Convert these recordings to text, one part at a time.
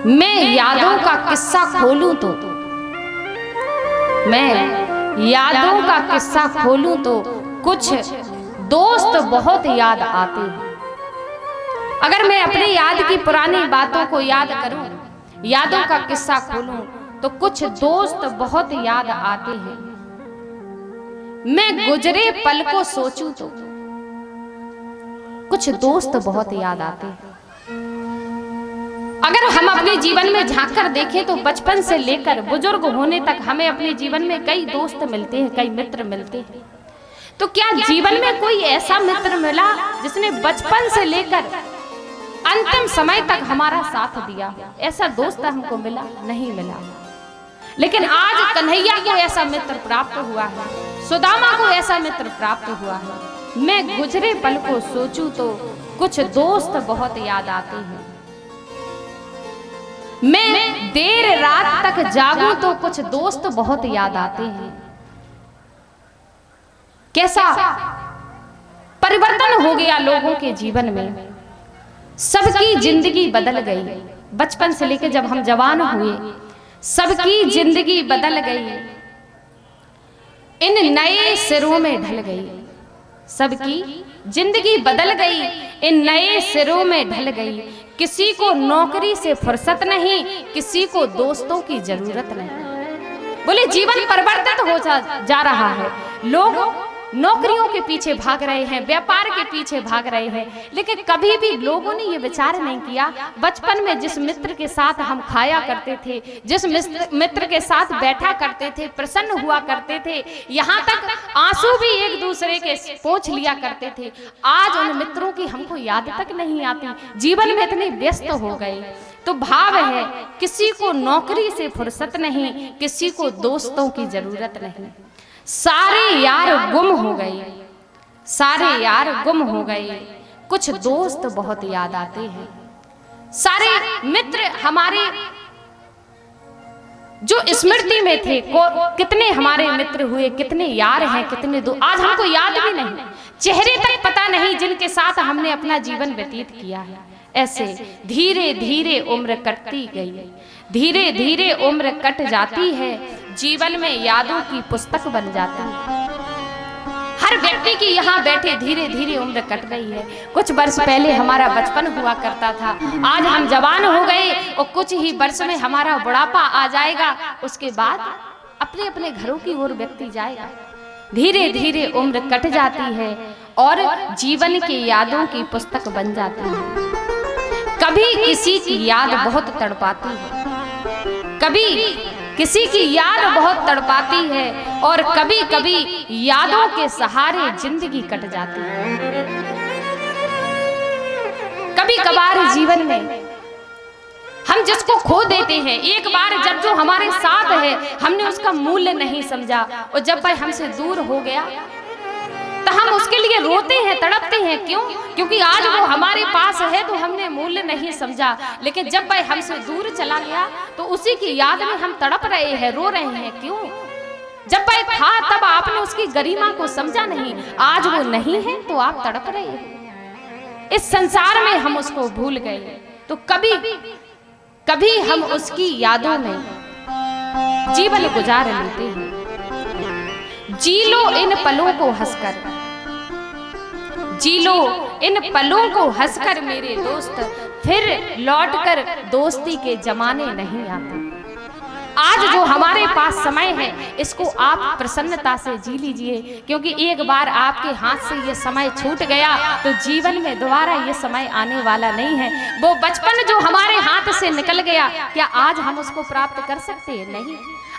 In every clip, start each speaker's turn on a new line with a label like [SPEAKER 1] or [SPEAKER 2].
[SPEAKER 1] मैं यादों का किस्सा खोलूं तो, मैं यादों का किस्सा खोलूं तो कुछ दोस्त बहुत याद आते हैं। अगर मैं अपनी याद की पुरानी बातों को याद करूं, यादों का किस्सा खोलूं तो कुछ दोस्त बहुत याद आते हैं। मैं गुजरे पल को सोचूं तो कुछ दोस्त बहुत याद आते हैं। अगर हम अपने जीवन में झांक कर देखें तो बचपन से लेकर बुजुर्ग होने तक हमें अपने जीवन में कई दोस्त मिलते हैं, कई मित्र मिलते हैं। तो क्या जीवन में कोई ऐसा मित्र मिला जिसने बचपन से लेकर अंतिम समय तक हमारा साथ दिया? ऐसा दोस्त हमको मिला? नहीं मिला। लेकिन आज कन्हैया को ऐसा मित्र प्राप्त हुआ है, सुदामा को ऐसा मित्र प्राप्त हुआ है। मैं गुजरे पल को सोचूं तो कुछ दोस्त बहुत याद आते हैं। मैं देर रात तक जागूं तो कुछ दोस्त बहुत याद आते हैं। कैसा परिवर्तन हो गया लोगों के जीवन में, सबकी जिंदगी बदल गई। बचपन से लेकर जब हम जवान हुए सबकी जिंदगी बदल गई, इन नए सिरों में ढल गई। सबकी जिंदगी बदल गई, इन नए सिरों में ढल गई। किसी को नौकरी से फुर्सत नहीं, किसी को दोस्तों की जरूरत नहीं। बोले जीवन परिवर्तित हो जा रहा है। लोग नौकरियों के पीछे भाग रहे हैं, व्यापार के पीछे भाग रहे हैं, लेकिन कभी भी लोगों ने ये विचार नहीं किया बचपन में जिस मित्र के साथ हम खाया करते थे, जिस मित्र के साथ बैठा करते थे, प्रसन्न हुआ करते थे, यहाँ तक आंसू भी एक दूसरे के पोंछ लिया करते थे, आज उन मित्रों की हमको याद तक नहीं आती। जीवन में इतने व्यस्त हो गए। तो भाव है किसी को नौकरी से फुर्सत नहीं, किसी को दोस्तों की जरूरत नहीं। सारे यार गुम हो गए, सारे यार गुम हो गए, कुछ दोस्त बहुत याद आते हैं। सारे मित्र हमारे जो स्मृति में थे, कितने हमारे मित्र हुए, कितने यार हैं, कितने आज हमको याद भी नहीं, चेहरे तक पता नहीं जिनके साथ हमने अपना जीवन व्यतीत किया है। ऐसे धीरे धीरे उम्र कटती गई, धीरे धीरे उम्र कट जाती है, जीवन में यादों की पुस्तक बन जाती है। हर व्यक्ति की यहाँ बैठे धीरे धीरे उम्र कट गई है। कुछ वर्ष पहले हमारा बचपन हुआ करता था, आज हम जवान हो गए और कुछ ही वर्ष में हमारा बुढ़ापा आ जाएगा। उसके बाद अपने अपने घरों की ओर व्यक्ति जाएगा। धीरे धीरे उम्र कट जाती है और जीवन की यादों की पुस्तक बन जाती है। कभी किसी की याद बहुत तड़पाती है, कभी किसी की याद बहुत तड़पाती है और कभी कभी यादों के सहारे जिंदगी कट जाती है। कभी कभार जीवन में हम जिसको खो देते हैं, एक बार जब जो हमारे साथ है हमने उसका मूल्य नहीं समझा और जब वह हमसे दूर हो गया तो हम उसके लिए रोते हैं, तड़पते हैं। क्यों? क्योंकि आज वो हमारे पास है तो हमने मूल्य नहीं समझा, लेकिन जब वह हमसे दूर चला गया तो उसी की याद में हम तड़प रहे हैं, रो रहे हैं। क्यों? जब वह था तब आपने उसकी गरिमा को समझा नहीं, आज वो नहीं है तो आप तड़प रहे हैं। इस संसार में हम उसको भूल गए तो कभी कभी हम उसकी यादों में जीवन गुजार लेते हैं। जी लो इन पलों को हंसकर, जी लो इन पलों को हंसकर मेरे दोस्त, फिर लौटकर दोस्ती के जमाने नहीं आते। आज जो हमारे पास समय है इसको आप प्रसन्नता से जी लीजिए, क्योंकि एक बार आपके हाथ से ये समय छूट गया तो जीवन में दोबारा ये समय आने वाला नहीं है। वो बचपन जो हमारे हाथ से निकल गया, क्या आज हम उसको प्राप्त कर सकते हैं? नहीं।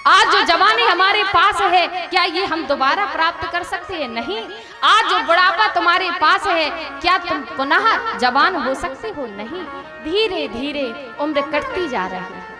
[SPEAKER 1] आज जो जवानी हमारे पास है क्या ये हम दोबारा प्राप्त कर सकते हैं? नहीं। आज जो बुढ़ापा तुम्हारे पास है क्या तुम पुनः जवान हो सकते हो? नहीं। धीरे धीरे उम्र कटती जा रही है।